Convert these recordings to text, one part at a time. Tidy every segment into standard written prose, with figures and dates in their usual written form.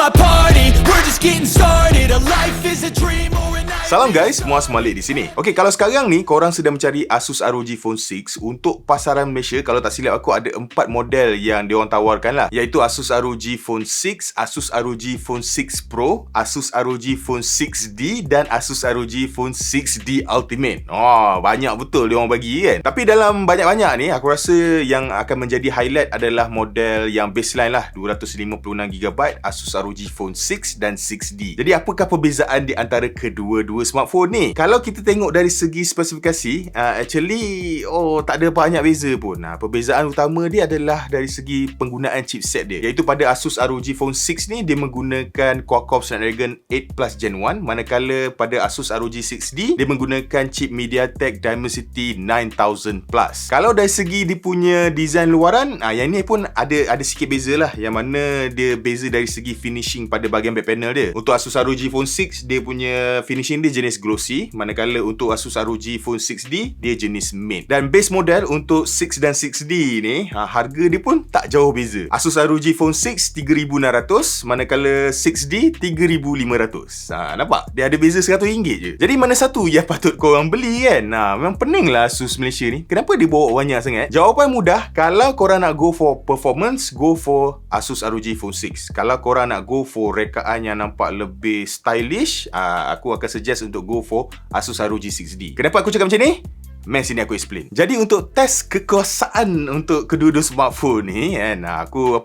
my party. We're just getting started. A life is a dream or a nightmare. Salam guys, Muaz Malik di sini. Okey, kalau sekarang ni korang sedang mencari Asus ROG Phone 6 untuk pasaran Malaysia, kalau tak silap aku ada 4 model yang diorang tawarkan lah, iaitu Asus ROG Phone 6, Asus ROG Phone 6 Pro, Asus ROG Phone 6D dan Asus ROG Phone 6D Ultimate. Banyak betul diorang bagi kan. Tapi dalam banyak-banyak ni, aku rasa yang akan menjadi highlight adalah model yang baseline lah, 256GB Asus ROG Phone 6 dan 6D. Jadi apakah perbezaan di antara kedua-dua smartphone ni? Kalau kita tengok dari segi spesifikasi, tak ada banyak beza pun. Perbezaan utama dia adalah dari segi penggunaan chipset dia, iaitu pada Asus ROG Phone 6 ni dia menggunakan Qualcomm Snapdragon 8 Plus Gen 1, manakala pada Asus ROG 6D dia menggunakan chip MediaTek Dimensity 9000 Plus. Kalau dari segi dia punya design luaran, yang ni pun ada sikit beza lah, yang mana dia beza dari segi finishing pada bahagian back panel dia. Untuk Asus ROG Phone 6 dia punya finishing dia jenis glossy, manakala untuk Asus ROG Phone 6D dia jenis matte. Dan base model untuk 6 dan 6D ni, harga dia pun tak jauh beza. Asus ROG Phone 6 3600, manakala 6D 3500. Nampak? Dia ada beza RM100 je. Jadi mana satu yang patut korang beli kan? Memang pening lah Asus Malaysia ni. Kenapa dia bawa banyak sangat? Jawapan mudah. Kalau korang nak go for performance, go for Asus ROG Phone 6. Kalau korang nak go for rekaan yang nampak lebih stylish, aku akan suggest untuk go for Asus ROG 6D. Kenapa aku cakap macam ni? Sini aku explain. Jadi untuk test kekuasaan untuk kedua-dua smartphone ni kan, aku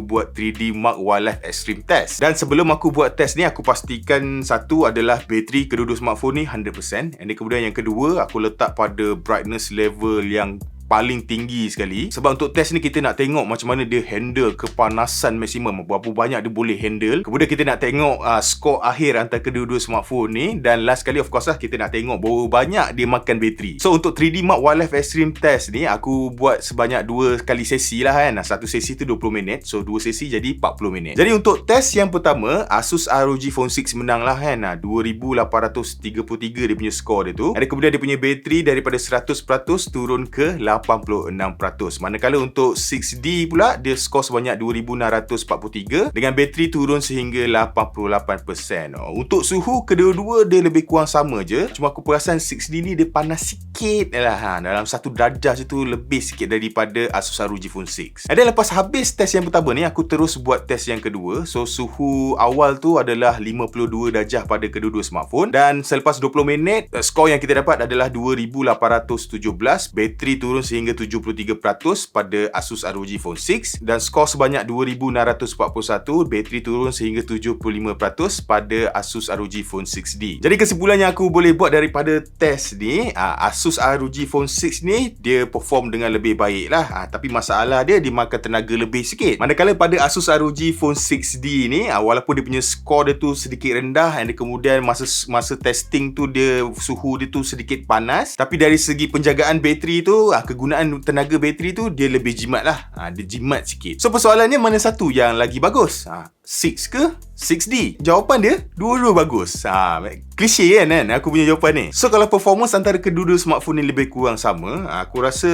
buat 3D Mark Wildlife Extreme Test. Dan sebelum aku buat test ni, aku pastikan satu adalah bateri kedua-dua smartphone ni 100%. And kemudian yang kedua, aku letak pada brightness level yang paling tinggi sekali. Sebab untuk test ni kita nak tengok macam mana dia handle kepanasan maksimum, berapa banyak dia boleh handle. Kemudian kita nak tengok skor akhir antara kedua-dua smartphone ni. Dan last sekali of course lah, kita nak tengok berapa banyak dia makan bateri. So untuk 3D Mark Wildlife Extreme Test ni, aku buat sebanyak 2 kali sesi lah kan. Satu sesi tu 20 minit. So 2 sesi jadi 40 minit. Jadi untuk test yang pertama, Asus ROG Phone 6 menang lah kan. 2833 dia punya skor dia tu. Dan kemudian dia punya bateri daripada 100% turun ke 86%. Manakala untuk 6D pula, dia skor sebanyak 2643 dengan bateri turun sehingga 88%. Untuk suhu, kedua-dua dia lebih kurang sama je. Cuma aku perasan 6D ni dia panas sikit lah, dalam 1 darjah situ lebih sikit daripada Asus ROG Phone 6. Dan lepas habis test yang pertama ni, aku terus buat test yang kedua. So suhu awal tu adalah 52 darjah pada kedua-dua smartphone. Dan selepas 20 minit, skor yang kita dapat adalah 2817. Bateri turun sehingga 73% pada Asus ROG Phone 6 dan skor sebanyak 2641, bateri turun sehingga 75% pada Asus ROG Phone 6D. Jadi kesimpulan yang aku boleh buat daripada test ni, Asus ROG Phone 6 ni dia perform dengan lebih baik lah, tapi masalah dia makan tenaga lebih sikit. Manakala pada Asus ROG Phone 6D ni, walaupun dia punya skor dia tu sedikit rendah dan kemudian masa testing tu suhu dia tu sedikit panas, tapi dari segi penjagaan bateri tu, kegunaan tenaga bateri tu dia lebih jimat lah. Dia jimat sikit. So persoalannya mana satu yang lagi bagus? 6 ke 6D? Jawapan dia dua-dua bagus. Klise kan aku punya jawapan ni. So kalau performance antara kedua-dua smartphone ni lebih kurang sama, aku rasa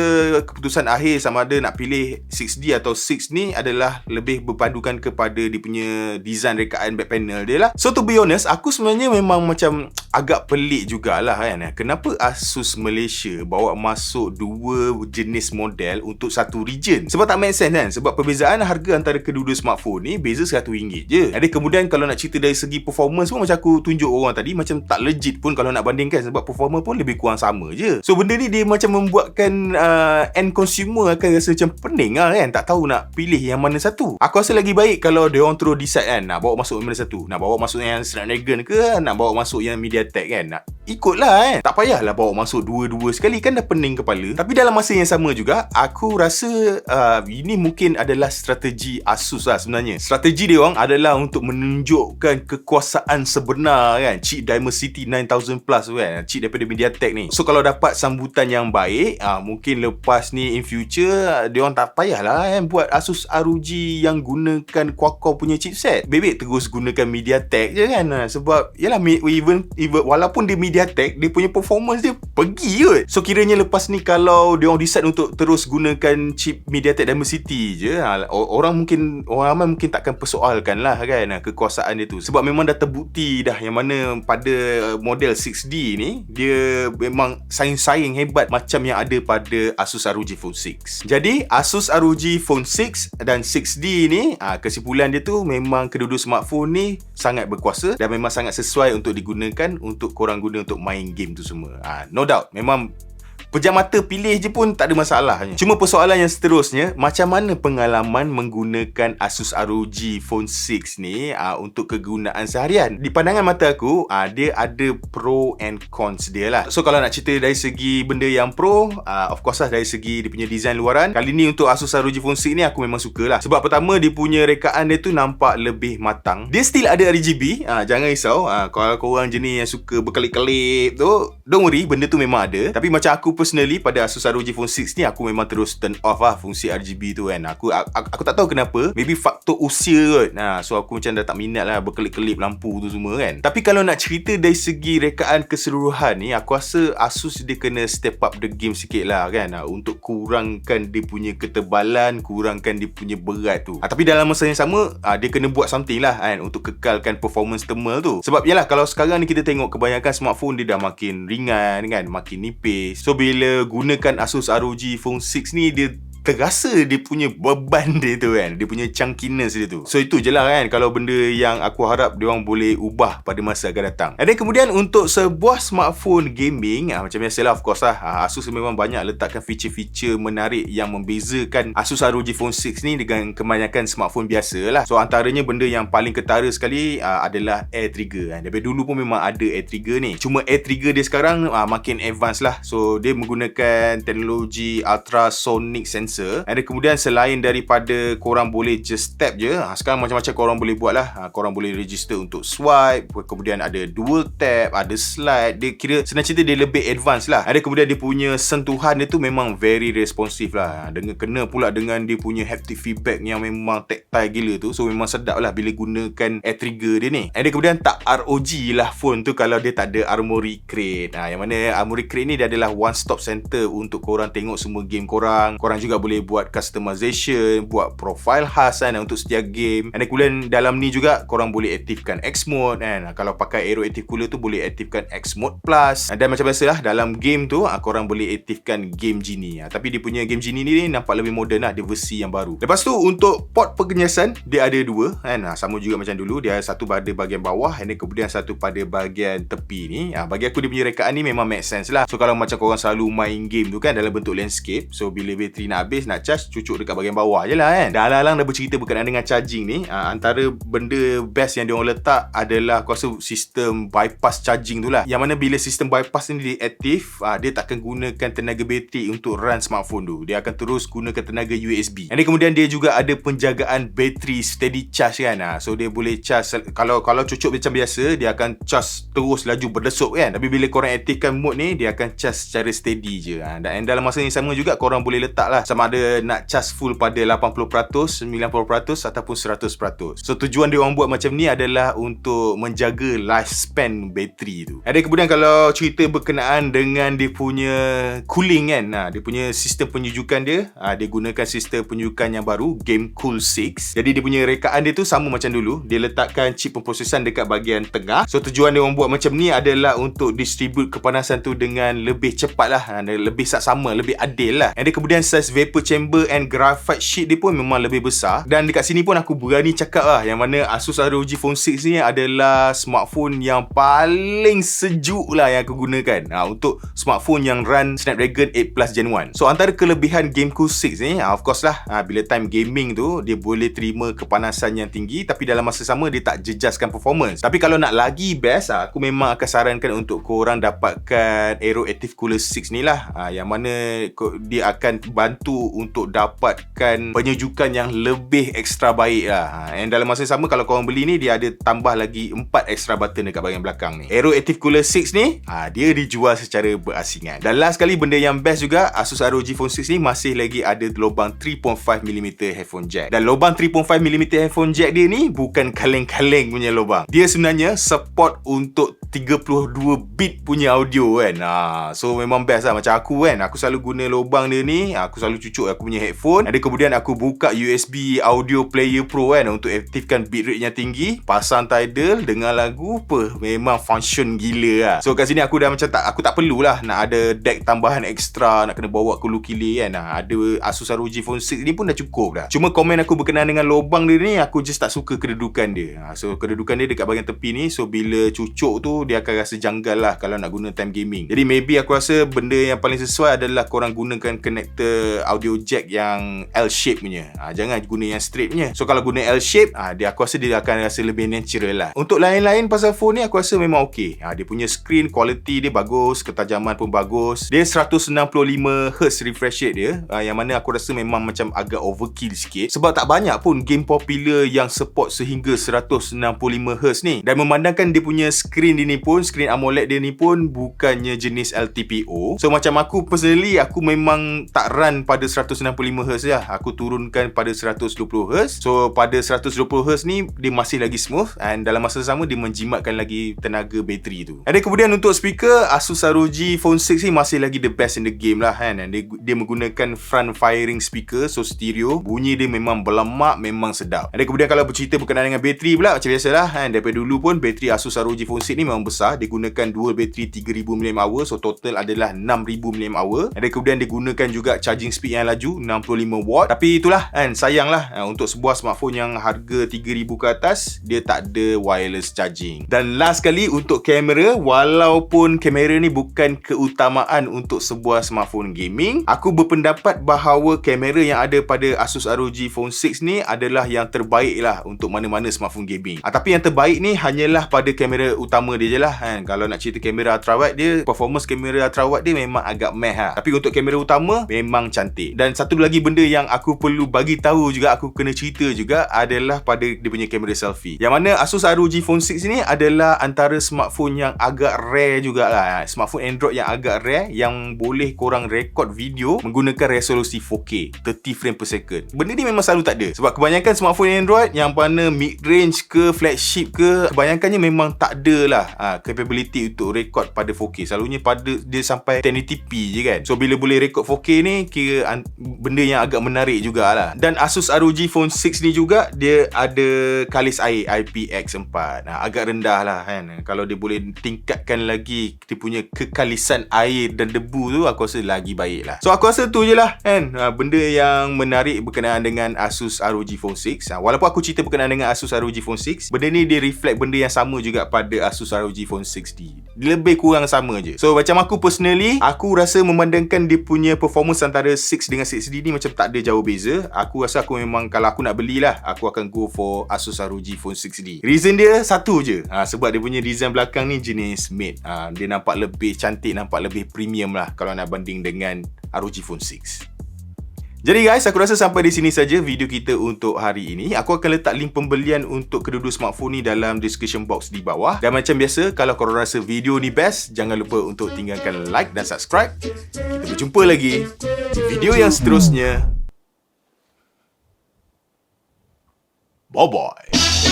keputusan akhir sama ada nak pilih 6D atau 6 ni adalah lebih berpandukan kepada dia punya design rekaan back panel dia lah. So to be honest, aku sebenarnya memang macam agak pelik jugalah kan. Kenapa Asus Malaysia bawa masuk 2 jenis model untuk satu region? Sebab tak make sense kan. Sebab perbezaan harga antara kedua-dua smartphone ni beza RM100 je. Jadi kemudian kalau nak cerita dari segi performance pun, macam aku tunjuk orang tadi, macam tak legit pun kalau nak bandingkan, sebab performance pun lebih kurang sama je. So benda ni dia macam membuatkan end consumer akan rasa macam pening lah kan, tak tahu nak pilih yang mana satu. Aku rasa lagi baik kalau dia orang terus decide kan, nak bawa masuk yang mana satu. Nak bawa masuk yang Snapdragon ke, nak bawa masuk yang MediaTek kan, nak ikutlah kan. Tak payahlah bawa masuk dua-dua sekali kan, dah pening kepala. Tapi dalam masa yang sama juga, aku rasa ini mungkin adalah strategi Asus lah sebenarnya. Strategi dia orang adalah untuk menunjukkan kekuasaan sebenar kan, chip Dimensity 9000 Plus kan, chip daripada MediaTek ni. So kalau dapat sambutan yang baik, mungkin lepas ni in future dia orang tak payahlah kan buat Asus ROG yang gunakan Qualcomm punya chipset. Bebek terus gunakan MediaTek je kan. Sebab yalah, even walaupun dia MediaTek, dia punya performance dia pergi kot. So kiranya lepas ni kalau dia orang decide untuk terus gunakan chip MediaTek Dimensity je, orang ramai mungkin takkan persoalkan lah kan kekuasaan dia tu. Sebab memang dah terbukti dah yang mana pada model 6D ni dia memang saing-saing hebat macam yang ada pada Asus ROG Phone 6. Jadi Asus ROG Phone 6 dan 6D ni, kesimpulan dia tu memang kedua-dua smartphone ni sangat berkuasa dan memang sangat sesuai untuk digunakan untuk korang guna untuk main game tu semua. No doubt, memang pejam mata pilih je pun tak ada masalahnya. Cuma persoalan yang seterusnya, macam mana pengalaman menggunakan Asus ROG Phone 6 ni untuk kegunaan seharian? Di pandangan mata aku, dia ada pro and cons dia lah. So kalau nak cerita dari segi benda yang pro, of course lah dari segi dia punya design luaran. Kali ni untuk Asus ROG Phone 6 ni aku memang suka lah. Sebab pertama, dia punya rekaan dia tu nampak lebih matang. Dia still ada RGB, jangan risau. Kalau korang jenis yang suka berkelip-kelip tu, don't worry, benda tu memang ada. Tapi macam aku personally pada Asus ROG Phone 6 ni, aku memang terus turn off lah fungsi RGB tu kan. Aku tak tahu kenapa, maybe faktor usia kot. So aku macam dah tak minat lah berkelip-kelip lampu tu semua kan. Tapi kalau nak cerita dari segi rekaan keseluruhan ni, aku rasa Asus dia kena step up the game sikit lah kan, untuk kurangkan dia punya ketebalan, kurangkan dia punya berat tu. Tapi dalam masa yang sama, dia kena buat something lah kan untuk kekalkan performance thermal tu. Sebab yalah, kalau sekarang ni kita tengok kebanyakan smartphone dia dah makin ringan kan, makin nipis. So bila gunakan Asus ROG Phone 6 ni, dia terasa dia punya beban dia tu kan, dia punya chunkiness dia tu. So itu je lah kan, kalau benda yang aku harap dia orang boleh ubah pada masa akan datang. Dan kemudian untuk sebuah smartphone gaming, macam biasalah of course lah, Asus memang banyak letakkan feature-feature menarik yang membezakan Asus ROG Phone 6 ni dengan kebanyakan smartphone biasa lah. So antaranya benda yang paling ketara sekali adalah air trigger kan. Dari dulu pun memang ada air trigger ni, cuma air trigger dia sekarang makin advance lah. So dia menggunakan teknologi ultrasonic sensor. Ada kemudian selain daripada korang boleh just tap je, sekarang macam-macam korang boleh buat lah. Korang boleh register untuk swipe, kemudian ada dual tap, ada slide. Dia kira senang cerita dia lebih advance lah. Ada kemudian dia punya sentuhan dia tu memang very responsive lah, kena pula dengan dia punya haptic feedback yang memang tactile gila tu. So memang sedap lah bila gunakan air trigger dia ni. Ada kemudian tak ROG lah phone tu kalau dia tak ada Armoury Crate. Yang mana Armoury Crate ni dia adalah one stop center untuk korang tengok semua game korang. Korang juga boleh buat customization, buat profile khas kan untuk setiap game. Dan kemudian dalam ni juga korang boleh aktifkan X mode kan. Kalau pakai Aero Active Cooler tu boleh aktifkan X mode plus. Dan macam biasalah dalam game tu korang boleh aktifkan Game Genie. Tapi dia punya Game Genie ni nampak lebih moden lah, dia versi yang baru. Lepas tu untuk port pengecasan dia ada dua kan. Sama juga macam dulu, dia satu pada bahagian bawah dan kemudian satu pada bahagian tepi ni. Bagi aku dia punya rekaan ni memang make sense lah. So kalau macam korang selalu main game tu kan dalam bentuk landscape, so bila bateri nak habis, nak charge, cucuk dekat bahagian bawah je lah kan. Dah alang-alang dah bercerita berkenaan dengan charging ni, antara benda best yang diorang letak adalah aku rasa sistem bypass charging tu lah. Yang mana bila sistem bypass ni diaktif, dia takkan gunakan tenaga bateri untuk run smartphone tu. Dia akan terus gunakan tenaga USB. Dan kemudian dia juga ada penjagaan bateri steady charge kan. So dia boleh charge, kalau cucuk macam biasa, dia akan charge terus laju berdesup kan. Tapi bila korang aktifkan mode ni, dia akan charge secara steady je. Dan dalam masa yang sama juga korang boleh letak lah sama ada nak charge full pada 80%, 90% ataupun 100%. So tujuan dia orang buat macam ni adalah untuk menjaga lifespan bateri tu. Ada kemudian kalau cerita berkenaan dengan dia punya cooling kan, dia punya sistem penyujukan dia, dia gunakan sistem penyujukan yang baru, GameCool 6. Jadi dia punya rekaan dia tu sama macam dulu, dia letakkan chip pemprosesan dekat bahagian tengah. So tujuan dia orang buat macam ni adalah untuk distribute kepanasan tu dengan lebih cepat lah, lebih saksama, lebih adil lah. Ada kemudian size vapor chamber and graphite sheet dia pun memang lebih besar. Dan dekat sini pun aku berani cakap lah, yang mana Asus ROG Phone 6 ni adalah smartphone yang paling sejuk lah yang aku gunakan untuk smartphone yang run Snapdragon 8 Plus Gen 1. So antara kelebihan GameCool 6 ni, of course lah, bila time gaming tu dia boleh terima kepanasan yang tinggi, tapi dalam masa sama dia tak jejaskan performance. Tapi kalau nak lagi best, aku memang akan sarankan untuk korang dapatkan Aero Active Cooler 6 ni lah, yang mana dia akan bantu untuk dapatkan penyejukan yang lebih ekstra baik lah. And dalam masa sama kalau korang beli ni, dia ada tambah lagi 4 extra button dekat bahagian belakang ni. Aero Active Cooler 6 ni, dia dijual secara berasingan. Dan last kali benda yang best juga, Asus ROG Phone 6 ni masih lagi ada lubang 3.5mm headphone jack. Dan lubang 3.5mm headphone jack dia ni bukan kaleng-kaleng punya lubang. Dia sebenarnya support untuk 32 bit punya audio kan. So memang best lah. Macam aku kan, aku selalu guna lubang dia ni, aku selalu cucuk aku punya headphone. Ada kemudian aku buka USB Audio Player Pro kan untuk aktifkan bitrate yang tinggi, pasang Tidal, dengar lagu, memang function gila lah. So kat sini aku dah macam aku tak perlulah nak ada deck tambahan ekstra, nak kena bawa ke Lukile kan. Ada Asus ROG Phone 6 ni pun dah cukup dah. Cuma komen aku berkenaan dengan lubang dia ni, aku just tak suka kedudukan dia. So kedudukan dia dekat bahagian tepi ni, so bila cucuk tu dia akan rasa janggal lah kalau nak guna time gaming. Jadi maybe aku rasa benda yang paling sesuai adalah korang gunakan connector audio jack yang L-shape punya. Jangan guna yang straight punya. So kalau guna L-shape, aku rasa dia akan rasa lebih natural lah. Untuk lain-lain pasal phone ni, aku rasa memang okey. Dia punya screen quality dia bagus, ketajaman pun bagus. Dia 165Hz refresh rate dia, yang mana aku rasa memang macam agak overkill sikit. Sebab tak banyak pun game popular yang support sehingga 165Hz ni. Dan memandangkan dia punya screen dia ni pun, screen AMOLED dia ni pun bukannya jenis LTPO. So macam aku personally, aku memang tak run pada 165Hz lah. Aku turunkan pada 120Hz. So pada 120Hz ni dia masih lagi smooth, and dalam masa sama dia menjimatkan lagi tenaga bateri tu. Ada kemudian untuk speaker, Asus ROG Phone 6 ni masih lagi the best in the game lah kan. Dia menggunakan front firing speaker, so stereo. Bunyi dia memang berlemak, memang sedap. Ada kemudian kalau bercerita berkenaan dengan bateri pula, macam biasalah kan, daripada dulu pun bateri Asus ROG Phone 6 ni memang besar. Dia gunakan dual bateri 3000 mAh, so total adalah 6000 mAh. Ada kemudian dia gunakan juga charging speed yang laju 65 watt. Tapi itulah kan, sayanglah untuk sebuah smartphone yang harga 3000 ke atas, dia tak ada wireless charging. Dan last sekali untuk kamera, walaupun kamera ni bukan keutamaan untuk sebuah smartphone gaming, aku berpendapat bahawa kamera yang ada pada Asus ROG Phone 6 ni adalah yang terbaik lah untuk mana-mana smartphone gaming. Tapi yang terbaik ni hanyalah pada kamera utama dia je lah kan. Kalau nak cerita kamera ultrawide dia, performance kamera ultrawide dia memang agak meh lah. Tapi untuk kamera utama memang cantik. Dan satu lagi benda yang aku perlu bagi tahu juga, aku kena cerita juga, adalah pada dia punya kamera selfie. Yang mana Asus ROG Phone 6 ni adalah antara smartphone yang agak rare jugalah. Smartphone Android yang agak rare yang boleh korang record video menggunakan resolusi 4K 30 frame per second. Benda ni memang selalu tak ada. Sebab kebanyakan smartphone Android yang mana mid-range ke flagship ke, kebanyakannya memang tak ada lah capability untuk record pada 4K. Selalunya pada dia sampai 1080p je kan. So bila boleh record 4K ni, kira benda yang agak menarik jugalah. Dan Asus ROG Phone 6 ni juga dia ada kalis air IPX4. Agak rendah lah kan. Kalau dia boleh tingkatkan lagi dia punya kekalisan air dan debu tu, aku rasa lagi baik lah. So aku rasa tu je lah kan, benda yang menarik berkenaan dengan Asus ROG Phone 6. Walaupun aku cerita berkenaan dengan Asus ROG Phone 6, benda ni dia reflect benda yang sama juga pada Asus ROG Phone 6D. Lebih kurang sama je. So macam aku personally, aku rasa memandangkan dia punya performance antara 6 dengan 6D ni macam tak ada jauh beza. Aku rasa aku memang, kalau aku nak belilah, aku akan go for Asus ROG Phone 6D. Reason dia satu je, sebab dia punya design belakang ni jenis matte. Dia nampak lebih cantik, nampak lebih premium lah kalau nak banding dengan ROG Phone 6. Jadi guys, aku rasa sampai di sini saja video kita untuk hari ini. Aku akan letak link pembelian untuk kedua-dua smartphone ni dalam description box di bawah. Dan macam biasa, kalau korang rasa video ni best, jangan lupa untuk tinggalkan like dan subscribe. Kita berjumpa lagi di video yang seterusnya. Bye-bye.